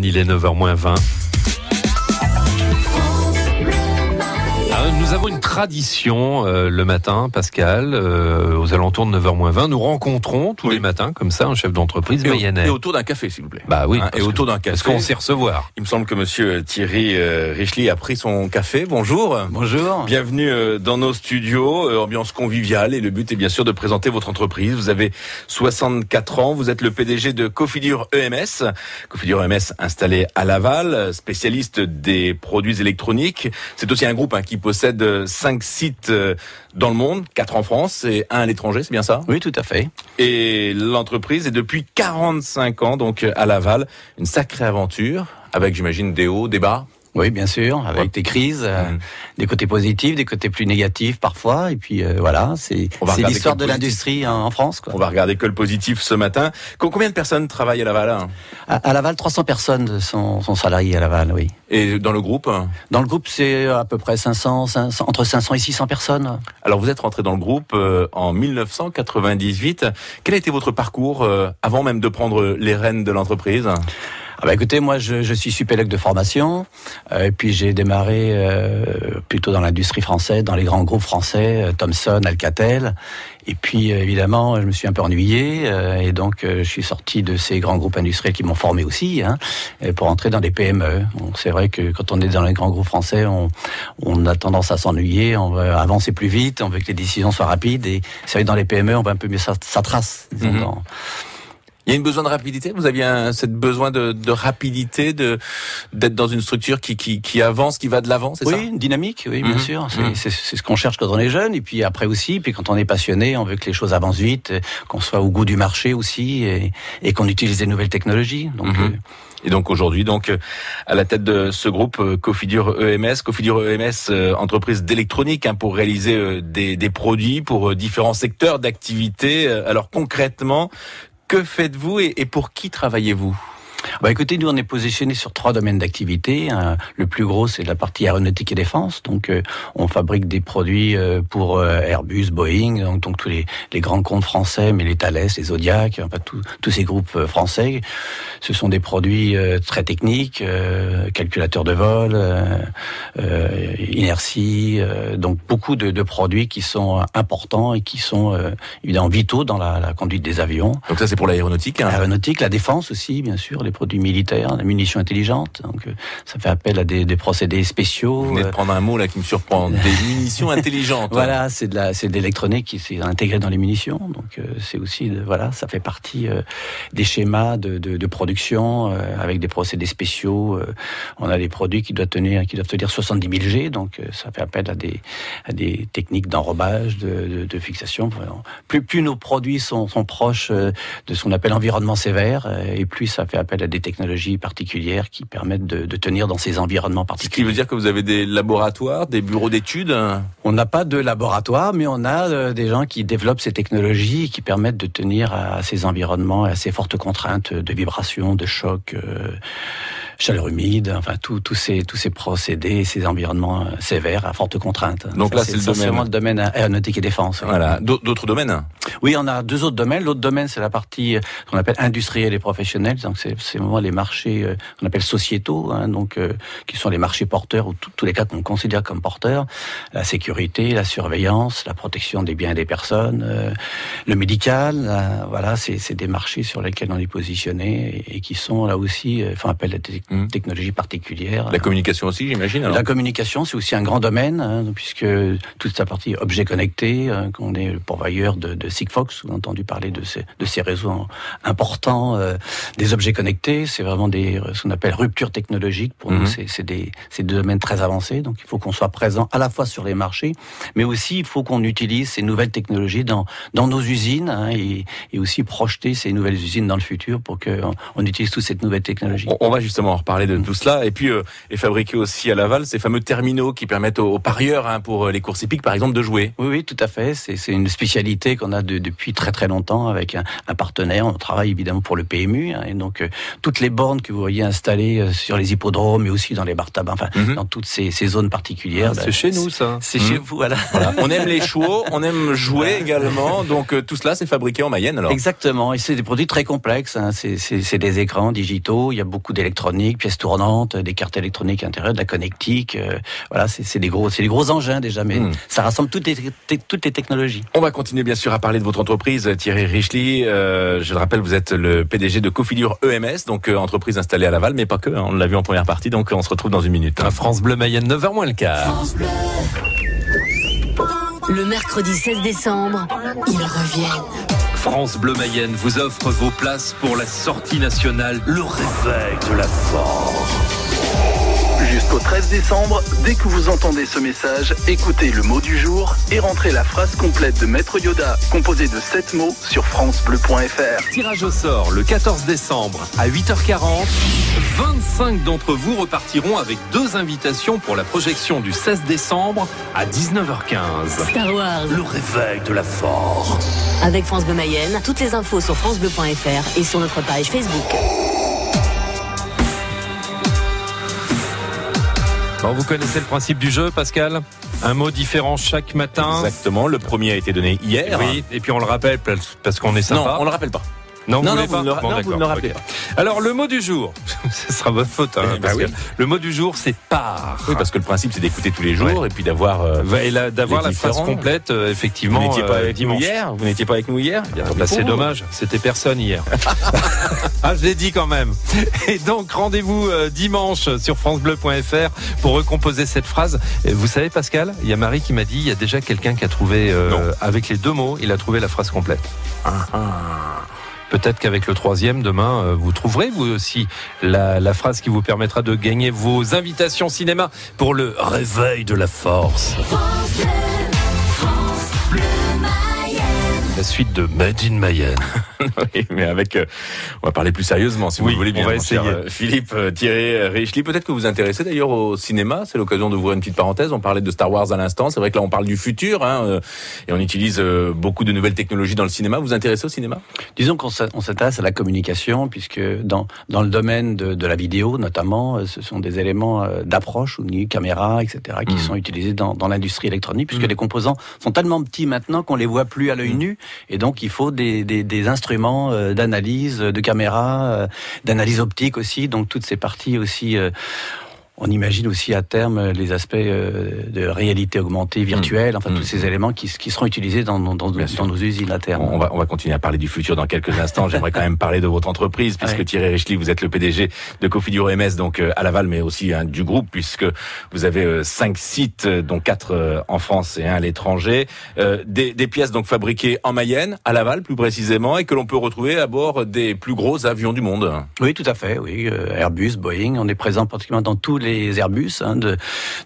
il est 9h-20. Nous avons une tradition le matin, Pascal, aux alentours de 9h-20. Nous rencontrons tous les matins, comme ça, un chef d'entreprise mayennais. Et autour d'un café, s'il vous plaît. Bah oui. Et autour d'un café. Parce qu'on sait recevoir. Il me semble que monsieur Thierry Richely a pris son café. Bonjour. Bonjour. Bienvenue dans nos studios, ambiance conviviale. Et le but est bien sûr de présenter votre entreprise. Vous avez 64 ans. Vous êtes le PDG de Cofidure EMS. Cofidure EMS installé à Laval, spécialiste des produits électroniques. C'est aussi un groupe qui possède 5 sites dans le monde, 4 en France et 1 à l'étranger, c'est bien ça ? Oui, tout à fait. Et l'entreprise est depuis 45 ans donc à Laval. Une sacrée aventure avec, j'imagine, des hauts, des bas. Oui, bien sûr, avec des crises, des côtés positifs, des côtés plus négatifs parfois, et puis voilà, c'est l'histoire de l'industrie en France, quoi. On va regarder que le positif ce matin. Combien de personnes travaillent à Laval ? À Laval, 300 personnes sont salariées à Laval, oui. Et dans le groupe ? Dans le groupe, c'est à peu près 500, entre 500 et 600 personnes. Alors vous êtes rentré dans le groupe en 1998. Quel a été votre parcours avant même de prendre les rênes de l'entreprise ? Écoutez, moi je suis supélec de formation, et puis j'ai démarré plutôt dans l'industrie française, dans les grands groupes français, Thomson, Alcatel, et puis évidemment je me suis un peu ennuyé, et donc je suis sorti de ces grands groupes industriels qui m'ont formé aussi, pour entrer dans des PME. Bon, c'est vrai que quand on est dans les grands groupes français, on a tendance à s'ennuyer, on veut avancer plus vite, on veut que les décisions soient rapides, et c'est vrai que dans les PME on va un peu mieux sa trace, disons, Il y a une besoin de rapidité. Vous aviez cette besoin de rapidité, d'être dans une structure qui avance, qui va de l'avant, c'est ça ? Oui, une dynamique, oui, bien sûr. C'est ce qu'on cherche quand on est jeune, et puis après aussi, puis quand on est passionné, on veut que les choses avancent vite, qu'on soit au goût du marché aussi, et qu'on utilise des nouvelles technologies. Donc, Et donc aujourd'hui, à la tête de ce groupe Cofidure EMS, entreprise d'électronique pour réaliser des produits pour différents secteurs d'activité. Alors concrètement, que faites-vous et pour qui travaillez-vous ? Écoutez, nous on est positionné sur 3 domaines d'activité. Le plus gros, c'est la partie aéronautique et défense. Donc on fabrique des produits pour Airbus, Boeing, donc tous les grands comptes français, mais les Thales, les Zodiac, tous ces groupes français. Ce sont des produits très techniques, calculateurs de vol, inertie, donc beaucoup de produits qui sont importants et qui sont évidemment vitaux dans la conduite des avions. Donc ça c'est pour l'aéronautique. L'aéronautique, la défense aussi, bien sûr, les produits militaires, la munition intelligente. Donc, ça fait appel à des procédés spéciaux. Vous venez de prendre un mot là qui me surprend. Des munitions intelligentes. Voilà, c'est de l'électronique qui s'est intégrée dans les munitions. Donc, c'est aussi, ça fait partie des schémas de production avec des procédés spéciaux. On a des produits qui doivent tenir 70 000 G. Donc, ça fait appel à des techniques d'enrobage, de fixation. Plus nos produits sont proches de ce qu'on appelle environnement sévère, et plus ça fait appel à des technologies particulières qui permettent de tenir dans ces environnements particuliers. Ce qui veut dire que vous avez des laboratoires, des bureaux d'études ? On n'a pas de laboratoire, mais on a des gens qui développent ces technologies et qui permettent de tenir à ces environnements et à ces fortes contraintes de vibrations, de chocs, chaleur humide, tous ces procédés, ces environnements sévères à forte contrainte. Donc là, c'est le domaine aéronautique et défense. Oui. Voilà. D'autres domaines ? Oui, on a 2 autres domaines. L'autre domaine, c'est la partie qu'on appelle industrielle et professionnelle. Donc c'est vraiment les marchés qu'on appelle sociétaux, qui sont les marchés porteurs, ou tous les cas qu'on considère comme porteurs. La sécurité, la surveillance, la protection des biens et des personnes, le médical. C'est des marchés sur lesquels on est positionné et qui sont là aussi font appel à des technologies particulières. La communication aussi, j'imagine. Alors. La communication, c'est aussi un grand domaine, puisque toute sa partie objets connectés, qu'on est le pourvoyeur de Sigfox, vous avez entendu parler de ces réseaux importants, des objets connectés, c'est vraiment ce qu'on appelle rupture technologique. Pour nous, c'est des domaines très avancés, donc il faut qu'on soit présent à la fois sur les marchés, mais aussi il faut qu'on utilise ces nouvelles technologies dans nos usines, et aussi projeter ces nouvelles usines dans le futur pour qu'on utilise toute cette nouvelle technologie. On va justement reparler de tout cela, et puis et fabriquer aussi à Laval ces fameux terminaux qui permettent aux parieurs, pour les courses hippiques par exemple, de jouer. Oui, tout à fait, c'est une spécialité qu'on a depuis très très longtemps avec un partenaire. On travaille évidemment pour le PMU, et donc toutes les bornes que vous voyez installées sur les hippodromes, mais aussi dans les bars tabac, dans toutes ces zones particulières. C'est chez nous ça. C'est chez vous, voilà. On aime les chevaux, on aime jouer également, donc tout cela c'est fabriqué en Mayenne alors. Exactement, et c'est des produits très complexes, c'est des écrans digitaux, il y a beaucoup d'électronique, électronique, pièces tournantes, des cartes électroniques intérieures, de la connectique. Voilà, c'est des gros engins déjà, mais ça rassemble toutes les technologies. On va continuer bien sûr à parler de votre entreprise, Thierry Richely. Je le rappelle, vous êtes le PDG de Cofidure EMS, donc entreprise installée à Laval, mais pas que. On l'a vu en première partie, donc on se retrouve dans une minute. France Bleu Mayenne, 9h moins le quart. Le mercredi 16 décembre, ils reviennent. France Bleu Mayenne vous offre vos places pour la sortie nationale, le réveil de la force. Jusqu'au 13 décembre, dès que vous entendez ce message, écoutez le mot du jour et rentrez la phrase complète de Maître Yoda, composée de 7 mots, sur francebleu.fr. Tirage au sort le 14 décembre à 8h40. 25 d'entre vous repartiront avec 2 invitations pour la projection du 16 décembre à 19h15. Star Wars, Le réveil de la force. avec France Bleu Mayenne. Toutes les infos sur francebleu.fr et sur notre page Facebook. Bon, vous connaissez le principe du jeu, Pascal ? Un mot différent chaque matin. Exactement, le premier a été donné hier. Oui, et puis on le rappelle parce qu'on est sympa. Non, on le rappelle pas. Non, vous vous voulez pas ? ne le- Bon, non, vous ne le d'accord, rappelez ok. pas. Alors, le mot du jour, ce sera votre faute, parce oui. que le mot du jour, c'est part. Oui, parce que le principe c'est d'écouter tous les jours et puis d'avoir. Et d'avoir les la phrase différents. complète, effectivement. Vous n'étiez pas avec nous dimanche. hier. Vous n'étiez pas avec nous hier. Bien, Bah, c'est dommage, c'était personne hier. Ah, je l'ai dit quand même. Et donc, rendez-vous dimanche sur francebleu.fr pour recomposer cette phrase. Et vous savez, Pascal, il y a Marie qui m'a dit, il y a déjà quelqu'un qui a trouvé, avec les 2 mots, il a trouvé la phrase complète. Peut-être qu'avec le 3e, demain, vous trouverez vous aussi la phrase qui vous permettra de gagner vos invitations cinéma pour le réveil de la force. La suite de Made in Mayenne. Oui, mais avec, on va parler plus sérieusement, si vous Oui, le voulez bien. on va mon cher, essayer. Philippe, Thierry Richely, peut-être que vous vous intéressez d'ailleurs au cinéma. C'est l'occasion d'ouvrir une petite parenthèse. On parlait de Star Wars à l'instant. C'est vrai que là, on parle du futur, et on utilise beaucoup de nouvelles technologies dans le cinéma. Vous vous intéressez au cinéma ? Disons qu'on s'intéresse à la communication, puisque dans le domaine de la vidéo, notamment, ce sont des éléments d'approche, ou de caméra, etc., qui sont utilisés dans l'industrie électronique, puisque les composants sont tellement petits maintenant qu'on les voit plus à l'œil nu, et donc il faut des instruments d'analyse, de caméra, d'analyse optique aussi, donc toutes ces parties aussi... On imagine aussi à terme les aspects de réalité augmentée, virtuelle, enfin tous ces éléments qui seront utilisés dans nos usines à terme. On va continuer à parler du futur dans quelques instants. J'aimerais quand même parler de votre entreprise, puisque Thierry Richely, vous êtes le PDG de Cofidure EMS, donc à Laval, mais aussi du groupe, puisque vous avez 5 sites, dont 4 en France et 1 à l'étranger. Des pièces donc fabriquées en Mayenne, à Laval plus précisément, et que l'on peut retrouver à bord des plus gros avions du monde. Oui, tout à fait. Oui, Airbus, Boeing, on est présent pratiquement dans tous les Airbus, de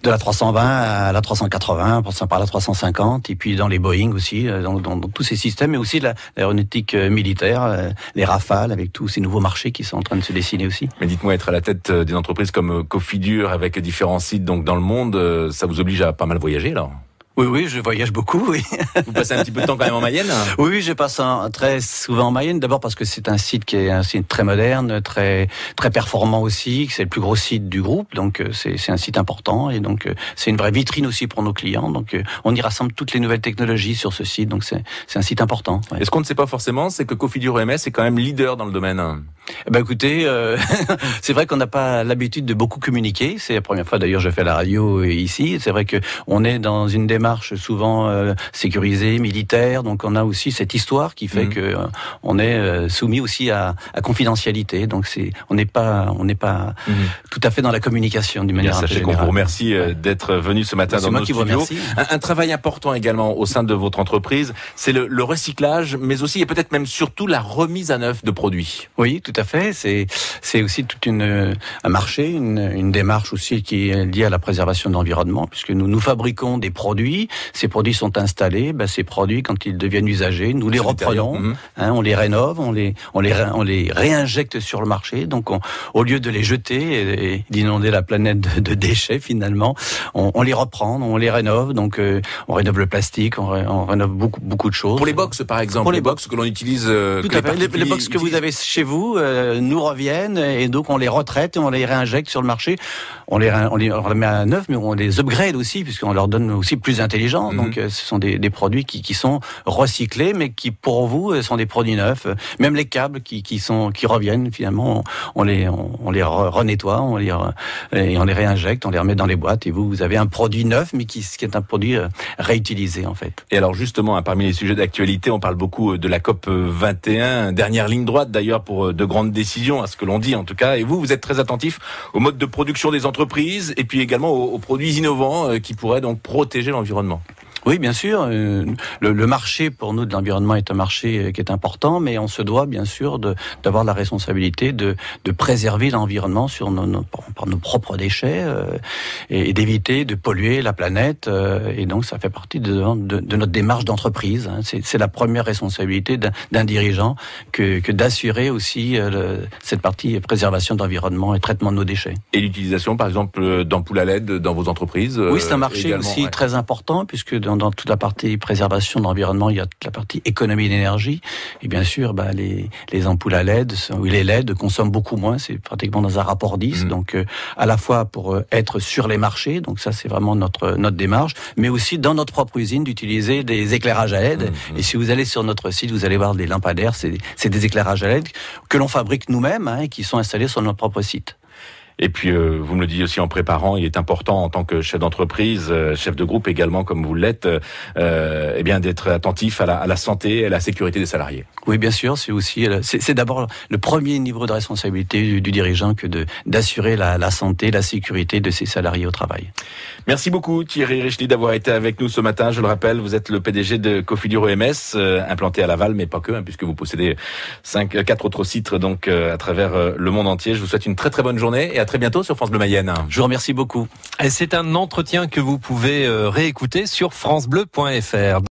la 320 à la 380, en passant par la 350, et puis dans les Boeing aussi, dans tous ces systèmes, mais aussi l'aéronautique militaire, les Rafales, avec tous ces nouveaux marchés qui sont en train de se dessiner aussi. Mais dites-moi, être à la tête d'une entreprise comme Cofidure, avec différents sites donc dans le monde, ça vous oblige à pas mal voyager, là ? Oui, je voyage beaucoup, oui. Vous passez un petit peu de temps quand même en Mayenne ? Oui, je passe très souvent en Mayenne. D'abord parce que c'est un site qui est un site très moderne, très performant aussi. C'est le plus gros site du groupe, donc c'est un site important et donc c'est une vraie vitrine aussi pour nos clients. Donc on y rassemble toutes les nouvelles technologies sur ce site, donc c'est un site important. Ouais. Et ce qu'on ne sait pas forcément, c'est que Cofidure EMS est quand même leader dans le domaine. Eh ben écoutez, c'est vrai qu'on n'a pas l'habitude de beaucoup communiquer. C'est la première fois d'ailleurs que je fais la radio ici. C'est vrai que on est dans une démarche souvent sécurisée, militaire. Donc on a aussi cette histoire qui fait que on est soumis aussi à confidentialité. Donc on n'est pas tout à fait dans la communication d'une manière un peu Sachez qu'on générale. vous remercie d'être venu ce matin dans nos studios. Un travail important également au sein de votre entreprise, c'est le recyclage, mais aussi et peut-être même surtout la remise à neuf de produits. Oui, tout à fait. C'est aussi toute un marché, une démarche aussi qui est liée à la préservation de l'environnement, puisque nous fabriquons des produits. Ces produits sont installés. Ces produits, quand ils deviennent usagés, nous les reprenons, on les rénove, on les réinjecte sur le marché. Donc, au lieu de les jeter et d'inonder la planète de déchets, finalement, on les reprend, on les rénove. Donc, on rénove le plastique, on rénove beaucoup de choses. Pour les box, par exemple, Pour les box que l'on utilise. Tout à fait. Les box que vous avez chez vous, nous reviennent et donc on les retraite et on les réinjecte sur le marché. On les remet à neuf, mais on les upgrade aussi puisqu'on leur donne aussi plus d'intelligence. Donc ce sont des produits qui sont recyclés, mais qui pour vous sont des produits neufs. Même les câbles qui reviennent finalement, on les renettoie, on les réinjecte, on les remet dans les boîtes et vous avez un produit neuf, mais qui est un produit réutilisé en fait. Et alors justement, parmi les sujets d'actualité, on parle beaucoup de la COP 21, dernière ligne droite d'ailleurs pour de grandes décisions, à ce que l'on dit en tout cas. Et vous êtes très attentif au mode de production des entreprises et puis également aux produits innovants qui pourraient donc protéger l'environnement. Oui, bien sûr. Le marché pour nous de l'environnement est un marché qui est important, mais on se doit bien sûr d'avoir la responsabilité de préserver l'environnement par nos propres déchets et d'éviter de polluer la planète. Et donc ça fait partie de notre démarche d'entreprise. C'est la première responsabilité d'un dirigeant que d'assurer aussi cette partie préservation de l'environnement et traitement de nos déchets. Et l'utilisation, par exemple, d'ampoules à LED dans vos entreprises. Oui, c'est un marché aussi très important puisque dans toute la partie préservation de l'environnement, il y a toute la partie économie d'énergie. Et bien sûr, les ampoules à LED, les LED consomment beaucoup moins. C'est pratiquement dans un rapport 10. Donc, à la fois pour être sur les marchés, donc ça, c'est vraiment notre démarche, mais aussi dans notre propre usine d'utiliser des éclairages à LED. Et si vous allez sur notre site, vous allez voir des lampadaires. C'est des éclairages à LED que l'on fabrique nous-mêmes et qui sont installés sur notre propre site. Et puis, vous me le dites aussi en préparant, il est important en tant que chef d'entreprise, chef de groupe également, comme vous l'êtes, eh bien d'être attentif à la santé et à la sécurité des salariés. Oui, bien sûr, c'est d'abord le premier niveau de responsabilité du dirigeant que d'assurer la santé, la sécurité de ses salariés au travail. Merci beaucoup Thierry Richely d'avoir été avec nous ce matin. Je le rappelle, vous êtes le PDG de Cofidure EMS, implanté à Laval, mais pas que, puisque vous possédez 4 autres sites donc à travers le monde entier. Je vous souhaite une très très bonne journée et à très bientôt sur France Bleu Mayenne. Je vous remercie beaucoup. Et c'est un entretien que vous pouvez réécouter sur francebleu.fr.